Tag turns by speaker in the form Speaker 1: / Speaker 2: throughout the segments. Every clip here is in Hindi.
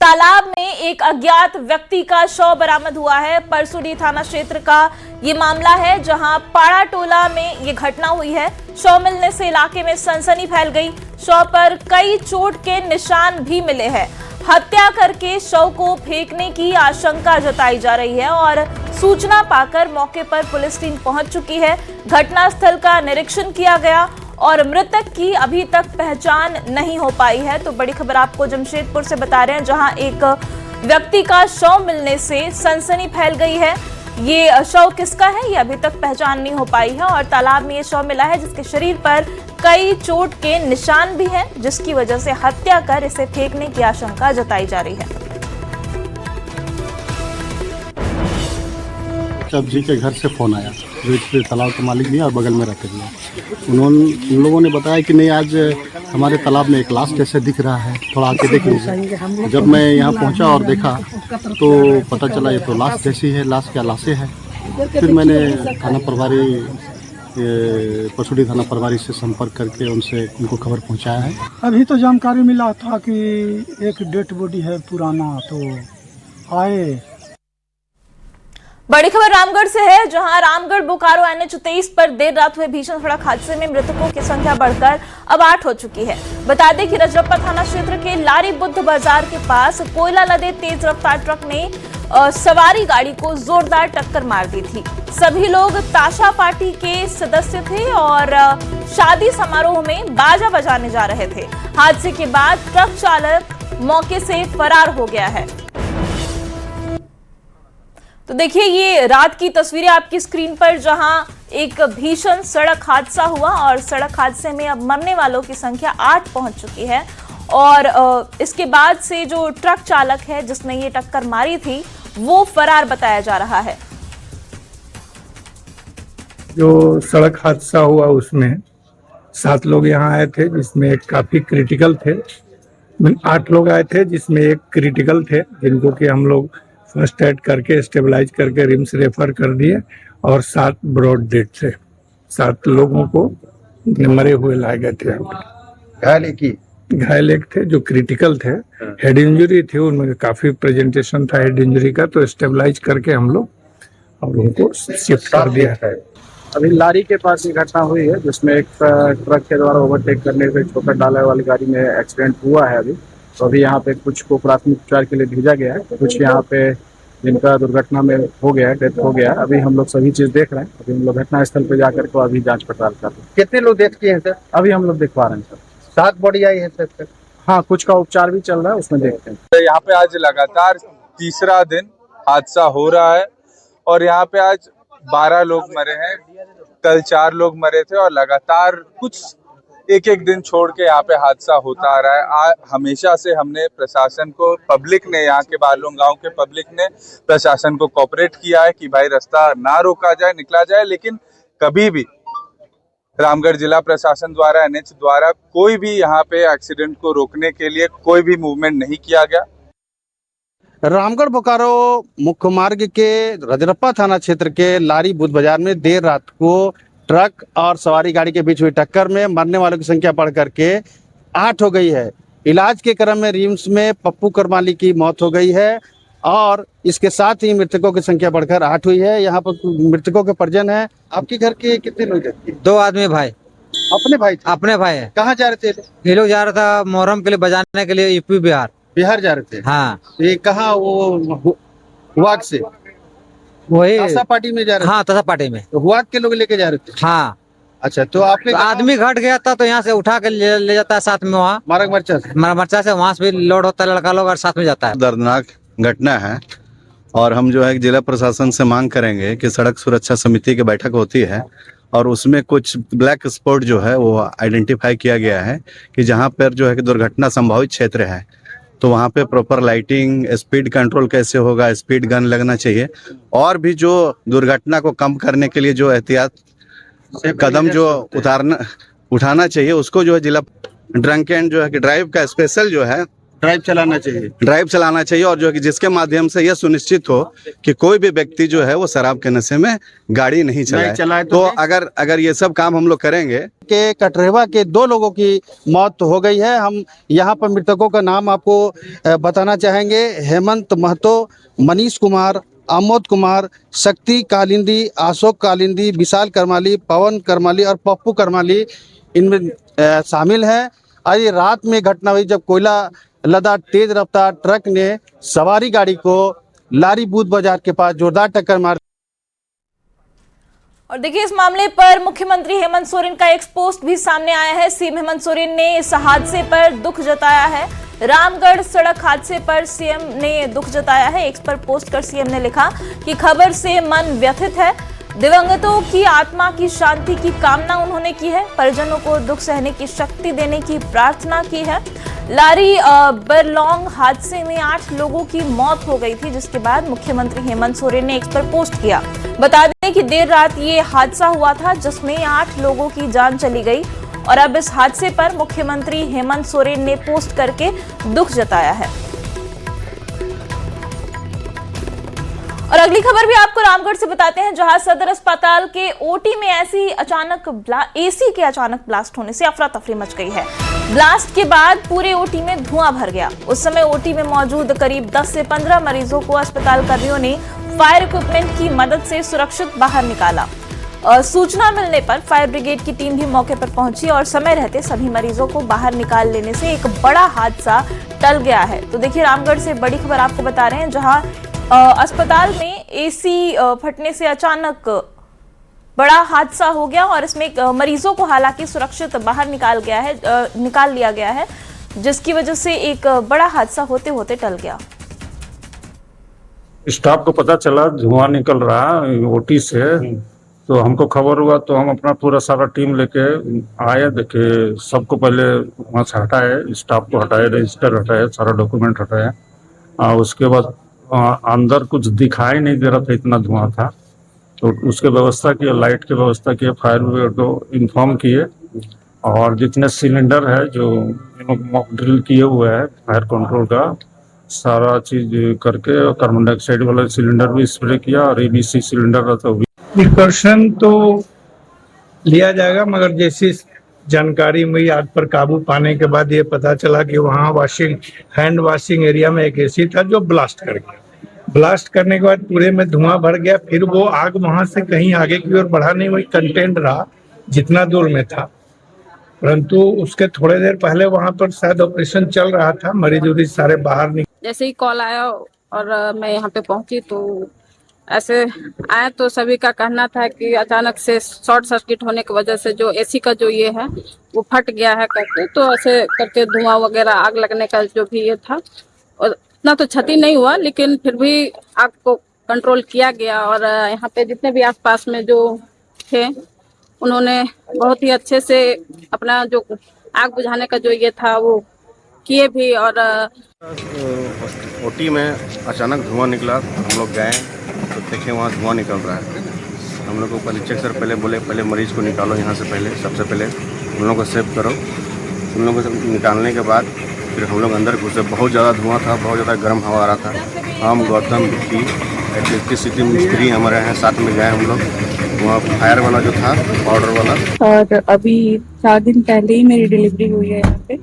Speaker 1: तालाब में एक अज्ञात व्यक्ति का शव बरामद हुआ है। परसुडी थाना क्षेत्र का ये मामला है, जहां पाड़ा टोला में ये घटना हुई है। शव मिलने से इलाके में सनसनी फैल गई। शव पर कई चोट के निशान भी मिले हैं। हत्या करके शव को फेंकने की आशंका जताई जा रही है और सूचना पाकर मौके पर पुलिस टीम पहुंच चुकी है। घटनास्थल का निरीक्षण किया गया और मृतक की अभी तक पहचान नहीं हो पाई है। तो बड़ी खबर आपको जमशेदपुर से बता रहे हैं, जहां एक व्यक्ति का शव मिलने से सनसनी फैल गई है। ये शव किसका है ये अभी तक पहचान नहीं हो पाई है और तालाब में ये शव मिला है, जिसके शरीर पर कई चोट के निशान भी हैं, जिसकी वजह से हत्या कर इसे फेंकने की आशंका जताई जा रही है।
Speaker 2: जब जी के घर से फ़ोन आया, जो इस तालाब के मालिक भी और बगल में रहते भी, उन लोगों ने बताया कि नहीं, आज हमारे तालाब में एक लाश जैसे दिख रहा है, थोड़ा आके देख लीजिए। जब मैं यहाँ पहुँचा और देखा तो पता चला ये तो लाश जैसी है, लाश क्या लाशें हैं। फिर मैंने थाना प्रभारी परसुडी थाना प्रभारी से संपर्क करके उनको खबर पहुँचाया है।
Speaker 3: अभी तो जानकारी मिला था कि एक डेड बॉडी है पुराना, तो आए।
Speaker 1: बड़ी खबर रामगढ़ से है, जहां रामगढ़ बोकारो NH 23 पर देर रात हुए भीषण सड़क हादसे में मृतकों की संख्या बढ़कर अब 8 हो चुकी है। बता दें कि रजरप्पा थाना क्षेत्र के लारी बुद्ध बाजार के पास कोयला लदे तेज रफ्तार ट्रक ने सवारी गाड़ी को जोरदार टक्कर मार दी थी। सभी लोग ताशा पार्टी के सदस्य थे और शादी समारोह में बाजा बजाने जा रहे थे। हादसे के बाद ट्रक चालक मौके से फरार हो गया है। तो देखिए, ये रात की तस्वीरें आपकी स्क्रीन पर, जहां एक भीषण सड़क हादसा हुआ और सड़क हादसे में अब मरने वालों की संख्या 8 पहुंच चुकी है और इसके बाद से जो ट्रक चालक है जिसने ये टक्कर मारी थी, वो फरार बताया जा रहा है।
Speaker 4: जो सड़क हादसा हुआ उसमें 7 लोग यहाँ आए थे, जिसमें एक काफी क्रिटिकल थे। 8 लोग आए थे, जिसमें एक क्रिटिकल थे, जिनको कि हम लोग फर्स्ट एड करके स्टेबलाइज करके रिम्स रेफर कर दिए और 7 ब्रॉड डेड थे। 7 लोगों को मरे हुए लाए गए थे। घायल एक थे जो क्रिटिकल थे, हेड इंजरी थी, उनमें काफी प्रेजेंटेशन था हेड इंजरी का, तो स्टेबलाइज करके हम लोग और उनको शिफ्ट कर दिया है।
Speaker 5: अभी लारी के पास ये घटना हुई है, जिसमें एक ट्रक के द्वारा ओवरटेक करने से छोटा डाला वाली गाड़ी में एक्सीडेंट हुआ है। तो अभी यहाँ पे कुछ को प्राथमिक उपचार के लिए भेजा गया है, कुछ यहाँ पे जिनका दुर्घटना में हो गया है, डेथ हो गया है। अभी हम लोग सभी चीज देख रहे हैं। अभी हम लोग घटनास्थल पे जाकर के अभी जांच पड़ताल कर रहे हैं।
Speaker 6: कितने लोग डेथ किए हैं सर?
Speaker 5: अभी हम लोग दिखवा रहे हैं सर।
Speaker 6: 7 बॉडी आई है सर?
Speaker 5: हाँ, कुछ का उपचार भी चल रहा है, उसमें देखते हैं।
Speaker 7: तो यहाँ पे आज लगातार तीसरा दिन हादसा हो रहा है और यहाँ पे आज 12 लोग मरे हैं। कल 4 लोग मरे थे और लगातार कुछ एक दिन छोड़ के यहाँ पे हादसा होता आ रहा है। हमेशा से हमने प्रशासन को, पब्लिक ने, यहाँ के बालूं गांव के पब्लिक ने प्रशासन को कोऑपरेट किया है कि भाई रास्ता ना रोका जाए, निकला जाए, लेकिन कभी भी रामगढ़ जिला प्रशासन द्वारा, NH द्वारा कोई भी यहाँ पे एक्सीडेंट को रोकने के लिए कोई भी मूवमेंट नहीं किया गया।
Speaker 2: रामगढ़ बोकारो मुख्य मार्ग के रजरप्पा थाना क्षेत्र के लारी बुद्ध बाजार में देर रात को ट्रक और सवारी गाड़ी के बीच हुई टक्कर में मरने वालों की संख्या बढ़ करके 8 हो गई है। इलाज के क्रम में रिम्स में पप्पू करमाली की मौत हो गई है और इसके साथ ही मृतकों की संख्या बढ़कर 8 हुई है। यहाँ पर मृतकों के परिजन है। आपके घर के कितने लोग थे?
Speaker 6: 2 आदमी भाई।
Speaker 2: अपने भाई थे?
Speaker 6: अपने भाई है।
Speaker 2: कहाँ जा रहे थे
Speaker 6: ये लोग? जा रहा था मोहर्रम के लिए बजाने के लिए, यूपी
Speaker 2: बिहार जा रहे थे।
Speaker 6: हाँ।
Speaker 2: ये कहाँ? वो हुआक से
Speaker 6: वही
Speaker 2: ताशा पार्टी में जा रहे थे?
Speaker 6: हाँ, ताशा पार्टी में।
Speaker 2: तो हुआक के लोग लेके जा रहे थे?
Speaker 6: हाँ।
Speaker 2: अच्छा, तो आपने
Speaker 6: तो आदमी घट गया था, तो यहाँ से उठा के ले जाता है साथ में, वहाँ
Speaker 2: मारक मरचा से
Speaker 6: वहाँ से भी लोड होता है, लड़का लोग और साथ में जाता है।
Speaker 8: दर्दनाक घटना है और हम जो है जिला प्रशासन से मांग करेंगे कि सड़क सुरक्षा समिति की बैठक होती है और उसमें कुछ ब्लैक स्पॉट जो है वो आइडेंटिफाई किया गया है कि जहाँ पर जो है कि दुर्घटना संभावित क्षेत्र है, तो वहाँ पे प्रॉपर लाइटिंग, स्पीड कंट्रोल कैसे होगा, स्पीड गन लगना चाहिए और भी जो दुर्घटना को कम करने के लिए जो एहतियात कदम जो उठाना चाहिए, उसको जो है जिला ड्रंक एंड जो है कि ड्राइव का स्पेशल जो है
Speaker 2: ड्राइव चलाना चाहिए।
Speaker 8: ड्राइव चलाना चाहिए और जो है कि जिसके माध्यम से यह सुनिश्चित हो कि कोई भी व्यक्ति जो है वो शराब के नशे में गाड़ी नहीं चलाए। तो अगर ये सब काम हम लोग करेंगे।
Speaker 2: के कटरेवा के 2 लोगों की मौत हो गई है। हम यहाँ पर मृतकों का नाम आपको बताना चाहेंगे। हेमंत महतो, मनीष कुमार, आमोद कुमार, शक्ति कालिंदी, अशोक कालिंदी, विशाल करमाली, पवन करमाली और पप्पू करमाली इनमें शामिल हैं। आज रात में घटना हुई जब कोयला लदा तेज रफ्तार ट्रक ने सवारी गाड़ी को लारी बूथ बाजार के पास जोरदार टक्कर मार।
Speaker 1: और देखिए, इस मामले पर मुख्यमंत्री हेमंत सोरेन का एक पोस्ट भी सामने आया है। सीएम हेमंत सोरेन ने इस हादसे पर दुख जताया है। रामगढ़ सड़क हादसे पर सीएम ने दुख जताया है। एक्स पर पोस्ट कर सीएम ने लिखा कि खबर से मन व्यथित है। दिवंगतों की आत्मा की शांति की कामना उन्होंने की है। परिजनों को दुख सहने की शक्ति देने की प्रार्थना की है। लारी बरलॉन्ग हादसे में 8 लोगों की मौत हो गई थी, जिसके बाद मुख्यमंत्री हेमंत सोरेन ने एक्स पर पोस्ट किया। बता दें कि देर रात ये हादसा हुआ था जिसमें 8 लोगों की जान चली गई और अब इस हादसे पर मुख्यमंत्री हेमंत सोरेन ने पोस्ट करके दुख जताया है। और अगली खबर भी आपको रामगढ़ से बताते हैं, जहां सदर अस्पताल के ओटी में एसी के अचानक ब्लास्ट होने से अफरा तफरी मच गई है। ब्लास्ट के बाद पूरे ओटी में धुआं भर गया। उस समय ओटी में मौजूद करीब 10 से 15 मरीजों को अस्पताल कर्मियों ने फायर इक्विपमेंट की मदद से सुरक्षित बाहर निकाला। सूचना मिलने पर फायर ब्रिगेड की टीम भी मौके पर पहुंची और समय रहते सभी मरीजों को बाहर निकाल लेने से एक बड़ा हादसा टल गया है। तो देखिए, रामगढ़ से बड़ी खबर आपको बता रहे हैं, जहां अस्पताल में एसी फटने से अचानक बड़ा हादसा हो गया और इसमें मरीजों को हालांकि सुरक्षित बाहर निकाल लिया गया है, जिसकी वजह से एक बड़ा हादसा होते होते टल गया।
Speaker 9: स्टाफ को पता चला धुआं निकल रहा ओटी से, तो हमको खबर हुआ तो हम अपना पूरा सारा टीम लेके आए। देखे सबको पहले वहाँ से हटाए, स्टाफ को हटाए, रजिस्टर हटाए, सारा डॉक्यूमेंट हटाए। उसके बाद अंदर कुछ दिखाई नहीं दे रहा था, इतना धुआं था। तो उसके व्यवस्था किए, लाइट की व्यवस्था किए, फायर ब्रिगेड को इन्फॉर्म किए और जितने सिलेंडर है जो मॉक ड्रिल किए हुए हैं फायर कंट्रोल का, सारा चीज करके कार्बन डाइऑक्साइड वाला सिलेंडर भी स्प्रे किया और एबीसी सिलेंडर रहता है।
Speaker 4: प्रिकॉशन तो लिया जाएगा, मगर जैसी जानकारी मिली आग पर काबू पाने के बाद ये पता चला कि वहाँ हैंड वॉशिंग एरिया में एक एसी था जो ब्लास्ट कर गया। ब्लास्ट करने के बाद पूरे में धुआं भर गया। फिर वो आग वहां से कहीं आगे की ओर बढ़ा नहीं, वही कंटेंट रहा जितना दूर में था। परंतु उसके थोड़े देर पहले वहां पर शायद ऑपरेशन चल रहा था, मरीज उरीज सारे बाहर निकले।
Speaker 10: जैसे ही कॉल आया और मैं यहाँ पे पहुंची तो ऐसे आए तो सभी का कहना था कि अचानक से शॉर्ट सर्किट होने की वजह से जो एसी का जो ये है वो फट गया है करके, तो ऐसे करके धुआं वगैरह आग लगने का जो भी ये था, और इतना तो क्षति नहीं हुआ लेकिन फिर भी आग को कंट्रोल किया गया। और यहाँ पे जितने भी आसपास में जो थे उन्होंने बहुत ही अच्छे से अपना जो आग बुझाने का जो ये था वो किए भी। और
Speaker 8: ओटी में अचानक धुआं निकला, हम लोग गए तो देखे वहाँ धुआं निकल रहा है। हम लोग को पहले चेक सर पहले बोले पहले मरीज को निकालो यहाँ से, पहले सबसे पहले उन लोगों को सेव करो। उन लोगों को निकालने के बाद फिर हम लोग अंदर घुसे। बहुत ज़्यादा धुआं था, बहुत ज़्यादा गर्म हवा आ रहा था। हम गौतम विक्की इलेक्ट्रिसिटी मिस्त्री हमारे हैं, साथ में गए हम लोग वहाँ फायर वाला जो था पाउडर वाला।
Speaker 11: और अभी 4 दिन पहले ही मेरी डिलीवरी हुई है यहाँ पे,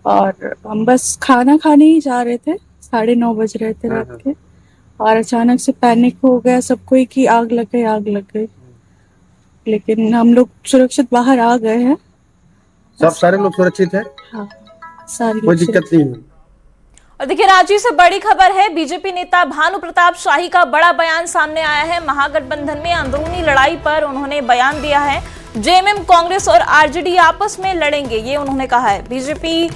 Speaker 11: और हम बस खाना खाने ही जा रहे थे, 9:30 बज रहे थे रात के, और अचानक से पैनिक हो गया सबको कि आग लग गई। लेकिन हम लोग सुरक्षित बाहर आ गए हैं।
Speaker 2: सारे लोग सुरक्षित हैं?
Speaker 11: हाँ, सारी
Speaker 2: कोई दिक्कत नहीं है।
Speaker 1: और देखिए, रांची से बड़ी खबर है। बीजेपी नेता भानु प्रताप शाही का बड़ा बयान सामने आया है। महागठबंधन में अंदरूनी लड़ाई पर उन्होंने बयान दिया है। जेएमएम, कांग्रेस और आरजेडी आपस में लड़ेंगे, ये उन्होंने कहा है। बीजेपी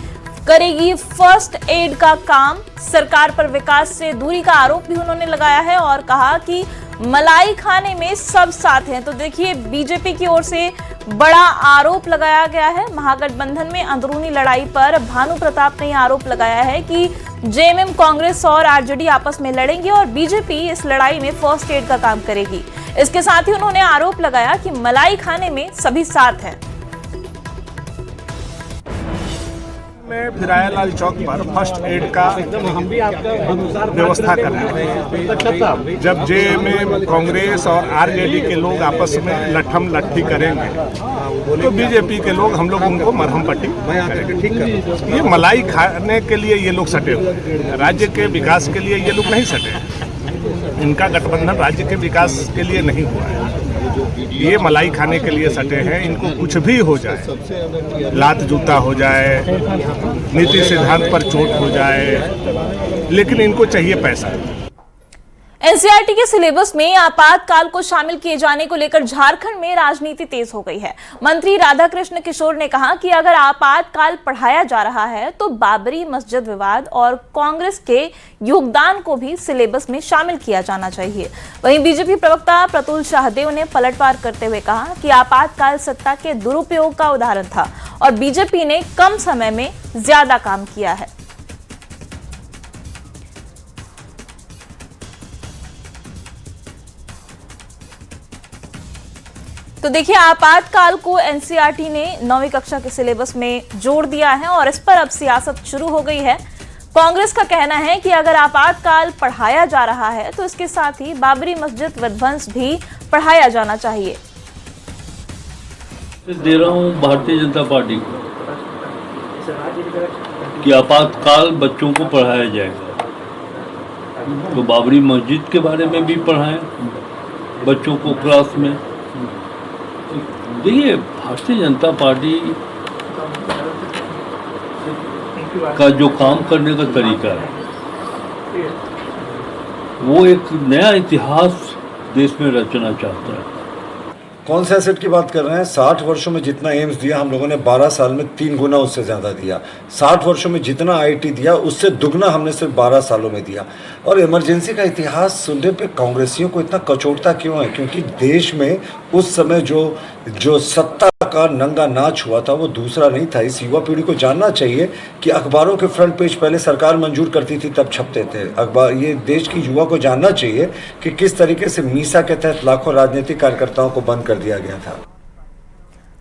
Speaker 1: करेगी फर्स्ट एड का काम। सरकार पर विकास से दूरी का आरोप भी उन्होंने लगाया है और कहा कि मलाई खाने में सब साथ हैं। तो देखिए, बीजेपी की ओर से बड़ा आरोप लगाया गया है। महागठबंधन में अंदरूनी लड़ाई पर भानु प्रताप ने यह आरोप लगाया है कि जेएमएम, कांग्रेस और आरजेडी आपस में लड़ेंगे और बीजेपी इस लड़ाई में फर्स्ट एड का काम करेगी। इसके साथ ही उन्होंने आरोप लगाया कि मलाई खाने में सभी साथ हैं।
Speaker 9: में फिरायालाल चौक पर फर्स्ट एड का व्यवस्था कर रहे हैं। जब जेएमएम कांग्रेस और आरजेडी के लोग आपस में लठम लट्ठी करेंगे तो बीजेपी के लोग हम लोग उनको मरहम पट्टी करेंगे। ये मलाई खाने के लिए ये लोग सटे हुए, राज्य के विकास के लिए ये लोग नहीं सटे। इनका गठबंधन राज्य के विकास के लिए नहीं हुआ है, ये मलाई खाने के लिए सटे हैं। इनको कुछ भी हो जाए, लात जूता हो जाए, नीति सिद्धांत पर चोट हो जाए, लेकिन इनको चाहिए पैसा।
Speaker 1: एनसीईआरटी के सिलेबस में आपातकाल को शामिल किए जाने को लेकर झारखंड में राजनीति तेज हो गई है। मंत्री राधाकृष्ण किशोर ने कहा कि अगर आपातकाल पढ़ाया जा रहा है तो बाबरी मस्जिद विवाद और कांग्रेस के योगदान को भी सिलेबस में शामिल किया जाना चाहिए। वहीं बीजेपी प्रवक्ता प्रतुल शाहदेव ने पलटवार करते हुए कहा कि आपातकाल सत्ता के दुरुपयोग का उदाहरण था और बीजेपी ने कम समय में ज्यादा काम किया है। तो देखिए, आपातकाल को एनसीईआरटी ने 9वीं कक्षा के सिलेबस में जोड़ दिया है और इस पर अब सियासत शुरू हो गई है। कांग्रेस का कहना है कि अगर आपातकाल पढ़ाया जा रहा है तो इसके साथ ही बाबरी मस्जिद विध्वंस भी पढ़ाया जाना चाहिए।
Speaker 12: दे रहा हूं भारतीय जनता पार्टी को कि आपातकाल बच्चों को पढ़ाया जाएगा, तो बाबरी मस्जिद के बारे में भी पढ़ाएं बच्चों को क्लास में। देखिए, भारतीय जनता पार्टी का जो काम करने का तरीका है वो एक नया इतिहास देश में रचना चाहता है।
Speaker 13: कौन से एसेट की बात कर रहे हैं? 60 वर्षों में जितना एम्स दिया हम लोगों ने 12 साल में 3 गुना उससे ज़्यादा दिया। 60 वर्षों में जितना आईटी दिया उससे दुगना हमने सिर्फ 12 सालों में दिया। और इमरजेंसी का इतिहास सुनने पे कांग्रेसियों को इतना कचोटता क्यों है? क्योंकि देश में उस समय जो सत्ता का नंगा नाच हुआ था वो दूसरा नहीं था। इस युवा पीढ़ी को जानना चाहिए कि अखबारों के फ्रंट पेज पहले सरकार मंजूर करती थी तब छपते थे अखबार। ये देश की युवा को जानना चाहिए कि किस तरीके से मीसा के तहत लाखों राजनीतिक कार्यकर्ताओं को बंद कर दिया गया था।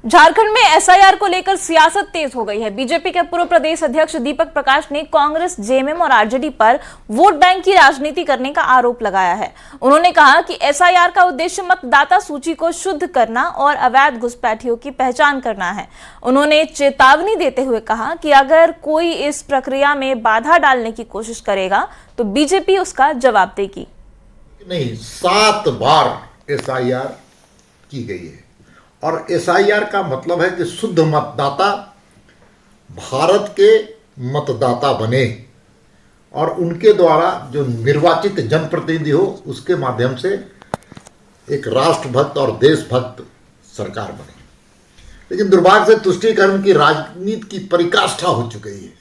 Speaker 1: झारखंड में एसआईआर को लेकर सियासत तेज हो गई है। बीजेपी के पूर्व प्रदेश अध्यक्ष दीपक प्रकाश ने कांग्रेस, जेएमएम और आरजेडी पर वोट बैंक की राजनीति करने का आरोप लगाया है। उन्होंने कहा कि एसआईआर का उद्देश्य मतदाता सूची को शुद्ध करना और अवैध घुसपैठियों की पहचान करना है। उन्होंने चेतावनी देते हुए कहा कि अगर कोई इस प्रक्रिया में बाधा डालने की कोशिश करेगा तो बीजेपी उसका जवाब देगी।
Speaker 14: नहीं, 7 बार एसआईआर की गई है और एसआईआर का मतलब है कि शुद्ध मतदाता भारत के मतदाता बने और उनके द्वारा जो निर्वाचित जनप्रतिनिधि हो उसके माध्यम से एक राष्ट्रभक्त और देशभक्त सरकार बने। लेकिन दुर्भाग्य से तुष्टीकरण की राजनीति की पराकाष्ठा हो चुकी है।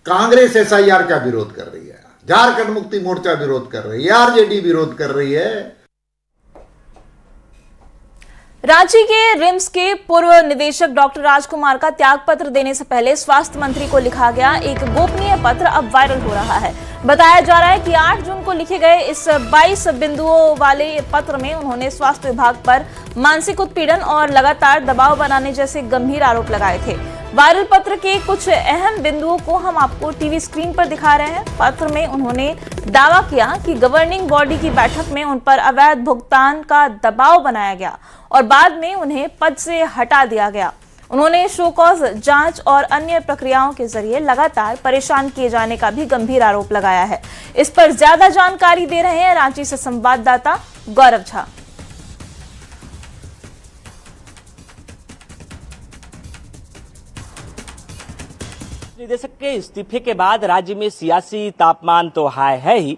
Speaker 14: कांग्रेस एसआईआर का विरोध कर रही है, झारखंड मुक्ति मोर्चा विरोध कर रही है, आरजेडी विरोध कर रही है।
Speaker 1: रांची के रिम्स के पूर्व निदेशक डॉक्टर राजकुमार का त्यागपत्र देने से पहले स्वास्थ्य मंत्री को लिखा गया एक गोपनीय पत्र अब वायरल हो रहा है। बताया जा रहा है कि 8 जून को लिखे गए इस 22 बिंदुओं वाले पत्र में उन्होंने स्वास्थ्य विभाग पर मानसिक उत्पीड़न और लगातार दबाव बनाने जैसे गंभीर आरोप लगाए थे। वायरल पत्र के कुछ अहम बिंदुओं को हम आपको टीवी स्क्रीन पर दिखा रहे हैं। पत्र में उन्होंने दावा किया कि गवर्निंग बॉडी की बैठक में उन पर अवैध भुगतान का दबाव बनाया गया और बाद में उन्हें पद से हटा दिया गया। उन्होंने शो कॉज जांच और अन्य प्रक्रियाओं के जरिए लगातार परेशान किए जाने का भी गंभीर आरोप लगाया है। इस पर ज्यादा जानकारी दे रहे हैं रांची से संवाददाता गौरव झा।
Speaker 15: निदेशक के इस्तीफे के बाद राज्य में सियासी तापमान तो हाई है ही,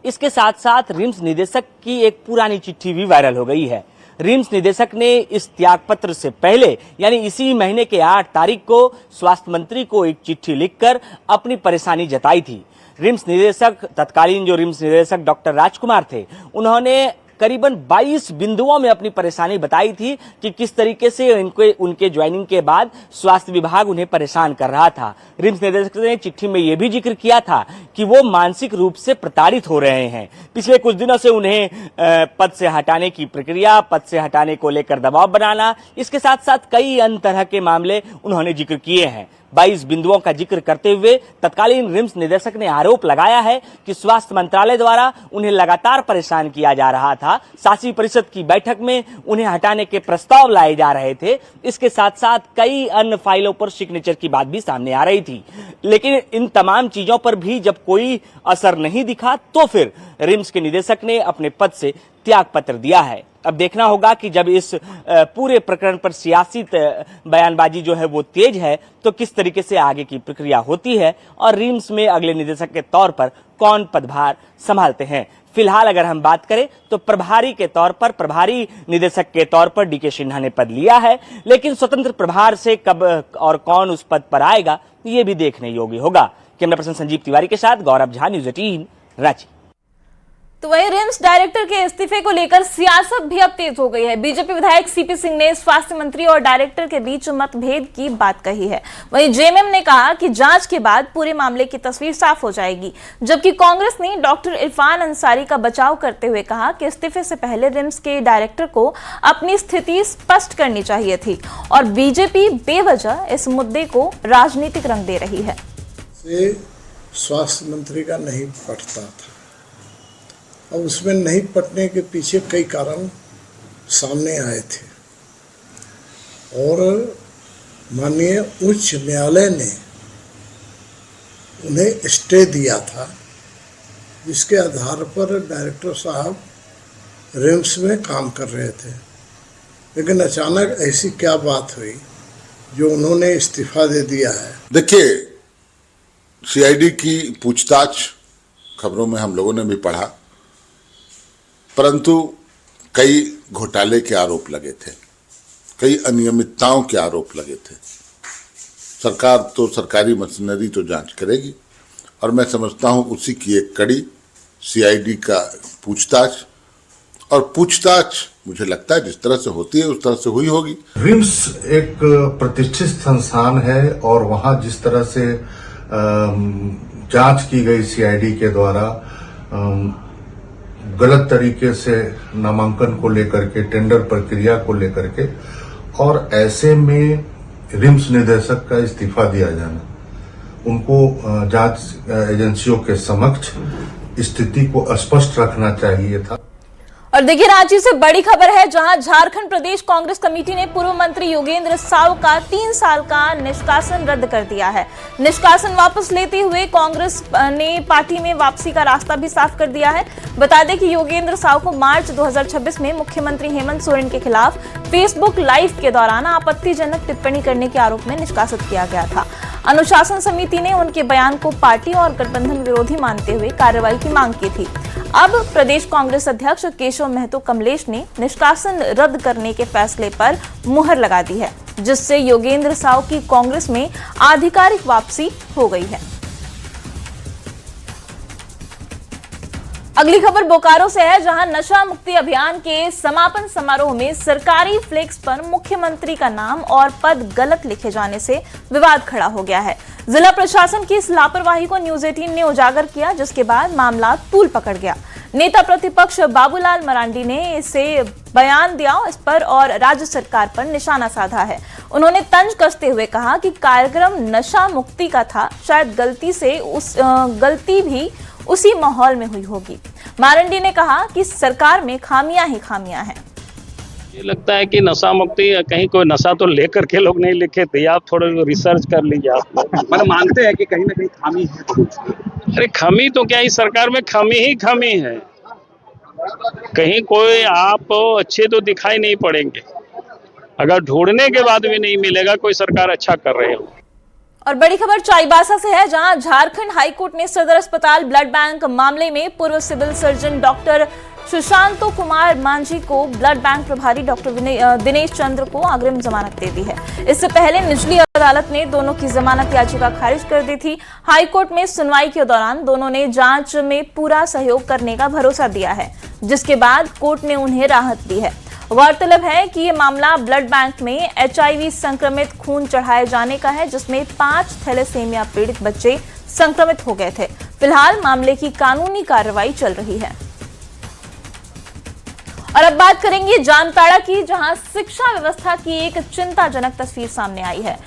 Speaker 15: इसके साथ साथ रिम्स निदेशक की एक पुरानी चिट्ठी भी वायरल हो गई है। रिम्स निदेशक ने इस त्यागपत्र से पहले यानी इसी महीने के 8 तारीख को स्वास्थ्य मंत्री को एक चिट्ठी लिखकर अपनी परेशानी जताई थी। रिम्स निदेशक तत्कालीन जो रिम्स निदेशक डॉक्टर राजकुमार थे, उन्होंने करीबन 22 बिंदुओं में अपनी परेशानी बताई थी कि किस तरीके से उनके ज्वाइनिंग के बाद स्वास्थ्य विभाग उन्हें परेशान कर रहा था। रिम्स निदेशक ने चिट्ठी में यह भी जिक्र किया था कि वो मानसिक रूप से प्रताड़ित हो रहे हैं। पिछले कुछ दिनों से उन्हें पद से हटाने की प्रक्रिया, पद से हटाने को लेकर दबाव बनाना, इसके साथ साथ कई अन्य तरह के मामले उन्होंने जिक्र किए हैं। 22 बिंदुओं का जिक्र करते हुए तत्कालीन रिम्स निदेशक ने आरोप लगाया है कि स्वास्थ्य मंत्रालय द्वारा उन्हें लगातार परेशान किया जा रहा था। शासी परिषद की बैठक में उन्हें हटाने के प्रस्ताव लाए जा रहे थे। इसके साथ साथ कई अन्य फाइलों पर सिग्नेचर की बात भी सामने आ रही थी, लेकिन इन तमाम चीजों पर भी जब कोई असर नहीं दिखा तो फिर रिम्स के निदेशक ने अपने पद से त्याग पत्र दिया है। अब देखना होगा कि जब इस पूरे प्रकरण पर सियासी बयानबाजी जो है वो तेज है तो किस तरीके से आगे की प्रक्रिया होती है और रिम्स में अगले निदेशक के तौर पर कौन पदभार संभालते हैं। फिलहाल अगर हम बात करें तो प्रभारी निदेशक के तौर पर डीके सिन्हा ने पद लिया है, लेकिन स्वतंत्र प्रभार से कब और कौन उस पद पर आएगा ये भी देखने योग्य होगा। कैमरा पर्सन संजीव तिवारी के साथ गौरव झा, न्यूज़ 18 रांची।
Speaker 1: तो वहीं रिम्स डायरेक्टर के इस्तीफे को लेकर सियासत भी अब तेज हो गई है। बीजेपी विधायक सीपी सिंह ने स्वास्थ्य मंत्री और डायरेक्टर के बीच मतभेद की बात कही है। वहीं जेएमएम ने कहा कि जांच के बाद पूरे मामले की तस्वीर साफ हो जाएगी, जबकि कांग्रेस ने डॉक्टर इरफान अंसारी का बचाव करते हुए कहा कि इस्तीफे से पहले रिम्स के डायरेक्टर को अपनी स्थिति स्पष्ट करनी चाहिए थी और बीजेपी बेवजह इस मुद्दे को राजनीतिक रंग दे रही है।
Speaker 16: स्वास्थ्य मंत्री का नहीं पटता था और उसमें नहीं पटने के पीछे कई कारण सामने आए थे और माननीय उच्च न्यायालय ने उन्हें स्टे दिया था, जिसके आधार पर डायरेक्टर साहब रिम्स में काम कर रहे थे। लेकिन अचानक ऐसी क्या बात हुई जो उन्होंने इस्तीफा दे दिया है।
Speaker 17: देखिए, सीआईडी की पूछताछ खबरों में हम लोगों ने भी पढ़ा, परंतु कई घोटाले के आरोप लगे थे, कई अनियमितताओं के आरोप लगे थे। सरकार तो सरकारी मशीनरी तो जांच करेगी और मैं समझता हूं उसी की एक कड़ी सीआईडी का पूछताछ, और पूछताछ मुझे लगता है जिस तरह से होती है उस तरह से हुई होगी।
Speaker 14: रिम्स एक प्रतिष्ठित संस्थान है और वहां जिस तरह से जांच की गई सीआईडी के द्वारा गलत तरीके से नामांकन को लेकर के, टेंडर प्रक्रिया को लेकर के, और ऐसे में रिम्स निदेशक का इस्तीफा दिया जाना, उनको जांच एजेंसियों के समक्ष स्थिति को स्पष्ट रखना चाहिए था।
Speaker 1: और देखिए, रांची से बड़ी खबर है, जहां झारखंड प्रदेश कांग्रेस कमेटी ने पूर्व मंत्री योगेंद्र साव का 3 साल का निष्कासन रद्द कर दिया है। निष्कासन वापस लेते हुए कांग्रेस ने पार्टी में वापसी का रास्ता भी साफ कर दिया है। बता दें कि योगेंद्र साव को मार्च 2026 में मुख्यमंत्री हेमंत सोरेन के खिलाफ फेसबुक लाइव के दौरान आपत्तिजनक टिप्पणी करने के आरोप में निष्कासित किया गया था। अनुशासन समिति ने उनके बयान को पार्टी और गठबंधन विरोधी मानते हुए कार्रवाई की मांग की थी। अब प्रदेश कांग्रेस अध्यक्ष केशव महतो कमलेश ने निष्कासन रद्द करने के फैसले पर मुहर लगा दी है, जिससे योगेंद्र साव की कांग्रेस में आधिकारिक वापसी हो गई है। अगली खबर बोकारो से है, जहां नशा मुक्ति अभियान के समापन समारोह में सरकारी फ्लेक्स पर मुख्यमंत्री का नाम और पद गलत लिखे जाने से विवाद खड़ा हो गया है। जिला प्रशासन की इस लापरवाही को न्यूज़ 18 ने उजागर किया, जिसके बाद मामला तूल पकड़ गया। नेता प्रतिपक्ष बाबूलाल मरांडी ने इसे बयान दिया इस पर और राज्य सरकार पर निशाना साधा है। उन्होंने तंज कसते हुए कहा कि कार्यक्रम नशा मुक्ति का था, शायद गलती भी उसी माहौल में हुई होगी। मारंडी ने कहा कि सरकार में खामियां ही खामियां हैं।
Speaker 9: ये लगता है कि नशा मुक्ति कहीं कोई नशा तो लेकर के लोग नहीं लिखे थे, आप थोड़ा रिसर्च कर लीजिए। आप
Speaker 5: मतलब मानते हैं कि कहीं ना कहीं खामी है?
Speaker 9: अरे खामी तो क्या, इस सरकार में खामी ही खामी है। कहीं कोई आप अच्छे तो दिखाई नहीं पड़ेंगे, अगर ढूंढने के बाद भी नहीं मिलेगा कोई सरकार अच्छा कर रहे हो।
Speaker 1: और बड़ी खबर चाईबासा से है, जहां झारखंड हाईकोर्ट ने सदर अस्पताल ब्लड बैंक मामले में पूर्व civil surgeon doctor Sushanto Kumar Manjhi को ब्लड बैंक प्रभारी डॉक्टर दिनेश चंद्र को अग्रिम जमानत दे दी है। इससे पहले निचली अदालत ने दोनों की जमानत याचिका खारिज कर दी थी। हाईकोर्ट में सुनवाई के दौरान दोनों ने जांच में पूरा सहयोग करने का भरोसा दिया है, जिसके बाद कोर्ट ने उन्हें राहत दी है। गौरतलब है कि ये मामला ब्लड बैंक में HIV संक्रमित खून चढ़ाए जाने का है, जिसमें 5 थैलेसीमिया पीड़ित बच्चे संक्रमित हो गए थे। फिलहाल मामले की कानूनी कार्रवाई चल रही है। और अब बात करेंगे जामताड़ा की, जहां शिक्षा व्यवस्था की एक चिंताजनक तस्वीर सामने आई है।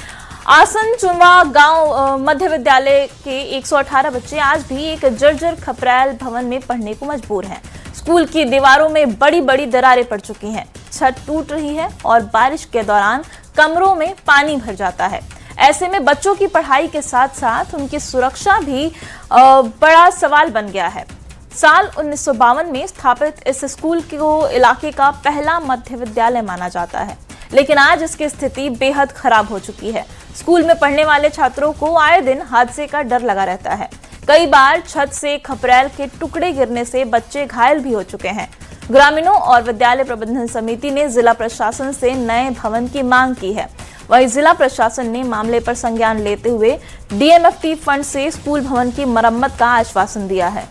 Speaker 1: आसन चुनवा गांव मध्य विद्यालय के 118 बच्चे आज भी एक जर्जर खपरैल भवन में पढ़ने को मजबूर हैं। स्कूल की दीवारों में बड़ी बड़ी दरारें पड़ चुकी हैं, छत टूट रही है और बारिश के दौरान कमरों में पानी भर जाता है। ऐसे में बच्चों की पढ़ाई के साथ साथ उनकी सुरक्षा भी बड़ा सवाल बन गया है। साल 1952 में स्थापित इस स्कूल को इलाके का पहला मध्य विद्यालय माना जाता है, लेकिन आज इसकी स्थिति बेहद खराब हो चुकी है। स्कूल में पढ़ने वाले छात्रों को आए दिन हादसे का डर लगा रहता है। कई बार छत से खपरैल के टुकड़े गिरने से बच्चे घायल भी हो चुके हैं। ग्रामीणों और विद्यालय प्रबंधन समिति ने जिला प्रशासन से नए भवन की मांग की है। वहीं जिला प्रशासन ने मामले पर संज्ञान लेते हुए डीएमएफटी फंड से स्कूल भवन की मरम्मत का आश्वासन दिया है।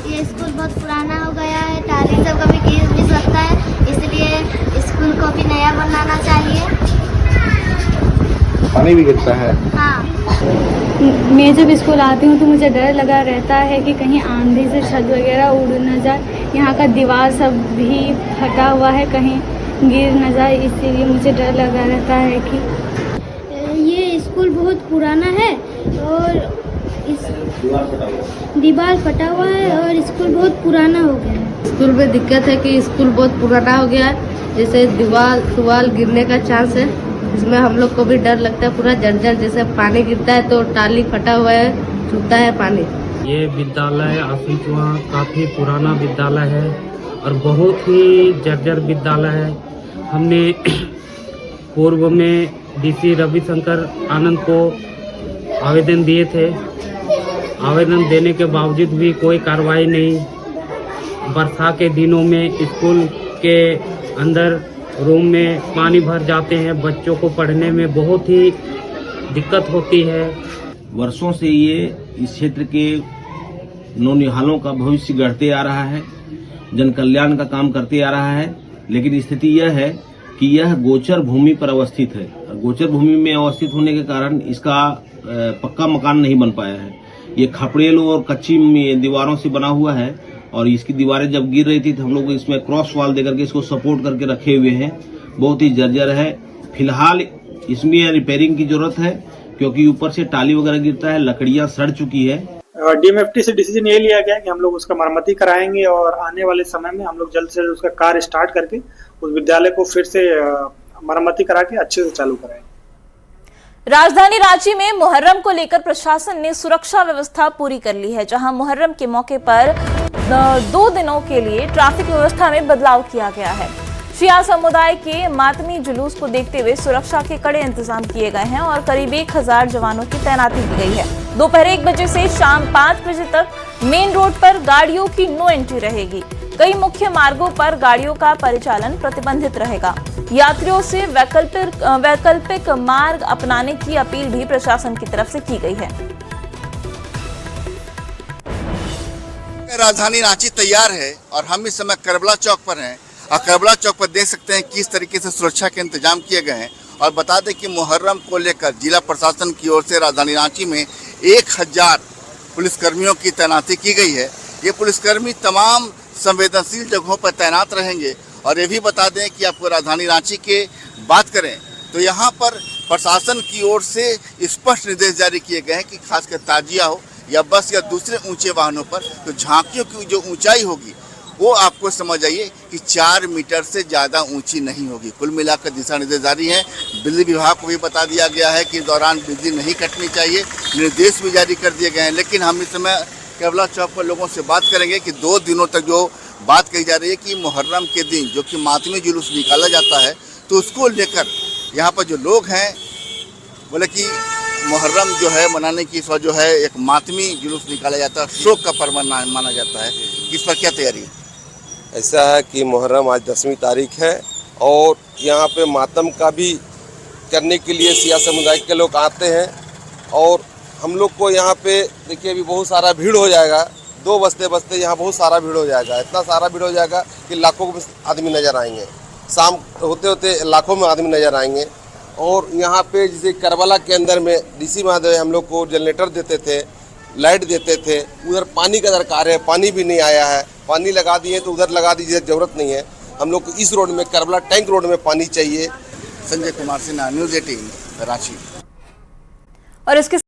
Speaker 18: ये स्कूल बहुत पुराना हो गया है, टाली सब कभी गिर भी सकता है, इसलिए स्कूल को भी नया बनाना चाहिए।
Speaker 5: पानी भी गिरता है।
Speaker 18: हाँ।
Speaker 11: मैं जब स्कूल आती हूँ तो मुझे डर लगा रहता है कि कहीं आंधी से छत वगैरह उड़ न जाए। यहाँ का दीवार सब भी फटा हुआ है, कहीं गिर न जाए, इसीलिए मुझे डर लगा रहता है कि
Speaker 18: ये स्कूल बहुत पुराना है और दीवार फटा हुआ है और स्कूल बहुत पुराना हो गया है।
Speaker 10: स्कूल में दिक्कत है कि स्कूल बहुत पुराना हो गया है, जैसे दीवार गिरने का चांस है, इसमें हम लोग को भी डर लगता है। पूरा जर्जर, जैसे पानी गिरता है तो टाली फटा हुआ है, छूता है पानी।
Speaker 19: ये विद्यालय आसिफवा काफ़ी पुराना विद्यालय है और बहुत ही जर्जर विद्यालय है। हमने पूर्व में डीसी रविशंकर आनंद को आवेदन दिए थे। आवेदन देने के बावजूद भी कोई कार्रवाई नहीं। वर्षा के दिनों में स्कूल के अंदर रूम में पानी भर जाते हैं, बच्चों को पढ़ने में बहुत ही दिक्कत होती है।
Speaker 20: वर्षों से ये इस क्षेत्र के नौनिहालों का भविष्य गढ़ते आ रहा है, जन कल्याण का काम करते आ रहा है, लेकिन स्थिति यह है कि यह गोचर भूमि पर अवस्थित है। गोचर भूमि में अवस्थित होने के कारण इसका पक्का मकान नहीं बन पाया है। ये खपड़ेल और कच्ची दीवारों से बना हुआ है और इसकी दीवारें जब गिर रही थी तो हम लोग इसमें क्रॉस वॉल देकर के इसको सपोर्ट करके रखे हुए हैं। बहुत ही जर्जर है। फिलहाल इसमें रिपेयरिंग की जरूरत है क्योंकि ऊपर से टाली वगैरह गिरता है, लकड़ियां सड़ चुकी है।
Speaker 21: डीएमएफटी से डिसीजन ये लिया गया कि हम लोग उसका मरम्मती कराएंगे और आने वाले समय में हम लोग जल्द से जल्द उसका कार्य स्टार्ट करके उस विद्यालय को फिर से मरम्मती करा के अच्छे से चालू कराएंगे।
Speaker 1: राजधानी रांची में मुहर्रम को लेकर प्रशासन ने सुरक्षा व्यवस्था पूरी कर ली है, जहां मुहर्रम के मौके पर 2 दिनों के लिए ट्रैफिक व्यवस्था में बदलाव किया गया है। शिया समुदाय के मातमी जुलूस को देखते हुए सुरक्षा के कड़े इंतजाम किए गए हैं और करीब 1000 जवानों की तैनाती की गई है। दोपहर 1 बजे से शाम 5 बजे तक मेन रोड पर गाड़ियों की नो एंट्री रहेगी। कई मुख्य मार्गों पर गाड़ियों का परिचालन प्रतिबंधित रहेगा। यात्रियों से वैकल्पिक मार्ग अपनाने की अपील भी प्रशासन की तरफ से की गई है।
Speaker 22: राजधानी रांची तैयार है और हम इस समय करबला चौक पर हैं और करबला चौक पर देख सकते हैं किस तरीके से सुरक्षा के इंतजाम किए गए हैं। और बता दें कि मुहर्रम को लेकर जिला प्रशासन की ओर से राजधानी रांची में 1000 पुलिसकर्मियों की तैनाती की गई है। ये पुलिसकर्मी तमाम संवेदनशील जगहों पर तैनात रहेंगे। और ये भी बता दें कि आपको राजधानी रांची के बात करें तो यहाँ पर प्रशासन की ओर से स्पष्ट निर्देश जारी किए गए हैं कि खासकर ताजिया हो या बस या दूसरे ऊंचे वाहनों पर तो झांकियों की जो ऊंचाई होगी वो आपको समझ आइए कि 4 मीटर से ज़्यादा ऊंची नहीं होगी। कुल मिलाकर दिशा निर्देश जारी हैं। बिजली विभाग को भी बता दिया गया है कि इस दौरान बिजली नहीं कटनी चाहिए, निर्देश भी जारी कर दिए गए हैं। लेकिन हम इस समय करबला चौक पर लोगों से बात करेंगे कि 2 दिनों तक जो बात कही जा रही है कि मुहर्रम के दिन जो कि मातमी जुलूस निकाला जाता है तो उसको लेकर यहाँ पर जो लोग हैं बोले कि मुहर्रम जो है मनाने की इस बार जो है एक मातमी जुलूस निकाला जाता है, शोक का पर्व माना जाता है। इस पर क्या तैयारी है?
Speaker 23: ऐसा है कि मुहर्रम आज 10वीं तारीख है और यहाँ पे मातम का भी करने के लिए शिया समुदाय के लोग आते हैं और हम लोग को यहाँ पे देखिए अभी बहुत सारा भीड़ हो जाएगा। 2 बजते यहाँ बहुत सारा भीड़ हो जाएगा। इतना सारा भीड़ हो जाएगा कि लाखों में आदमी नज़र आएंगे। शाम होते होते लाखों में आदमी नज़र आएंगे। और यहाँ पे जैसे करबला के अंदर में डीसी महोदय हम लोग को जनरेटर देते थे, लाइट देते थे। उधर पानी का दरकार है, पानी भी नहीं आया है। पानी लगा दिए तो उधर लगा दीजिए, ज़रूरत नहीं है। हम लोग को इस रोड में करबला टैंक रोड में पानी चाहिए।
Speaker 22: संजय कुमार सिन्हा, न्यूज़ 18 रांची।
Speaker 1: और इसके